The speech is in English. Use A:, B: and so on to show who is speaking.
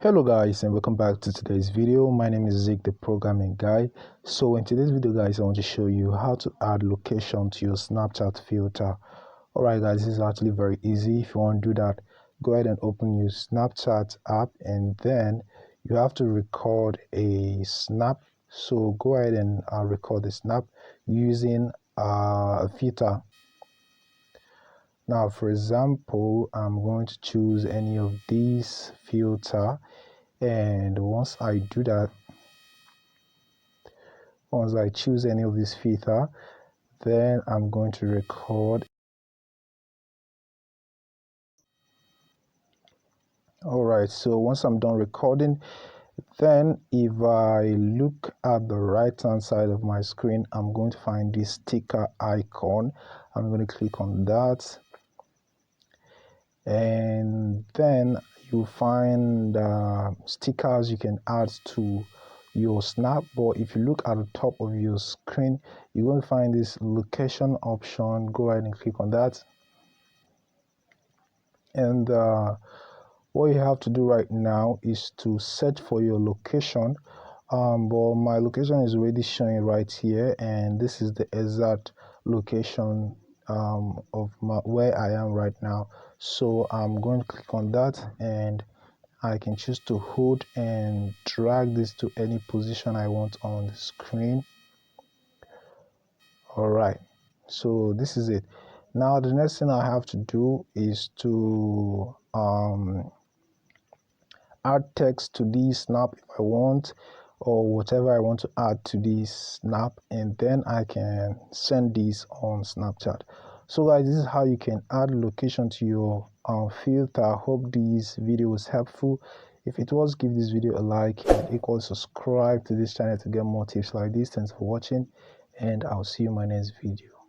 A: Hello guys, and welcome back to today's video. My name is Zeke, the programming guy. So in today's video guys, I want to show you how to add location to your Snapchat filter. Alright guys, this is actually very easy. If you want to do that, go ahead and open your Snapchat app, and then you have to record a snap. So go ahead and record the snap using a filter. Now for example, I'm going to choose any of these filter, and once I choose any of this filter, then I'm going to record. Alright, so once I'm done recording, then if I look at the right hand side of my screen, I'm going to find this sticker icon. I'm going to click on that, and then you'll find stickers you can add to your snap. But if you look at the top of your screen, you're going to find this location option. Go ahead and click on that, and what you have to do right now is to search for your location. But my location is already showing right here, and this is the exact location of where I am right now. So I'm going to click on that, and I can choose to hold and drag this to any position I want on the screen. Alright, so this is it. Now the next thing I have to do is to add text to this snap if I want, or whatever I want to add to this snap, and then I can send this on Snapchat. So guys, this is how you can add location to your filter. I hope this video was helpful. If it was, give this video a like and equally subscribe to this channel to get more tips like this. Thanks for watching, and I'll see you in my next video.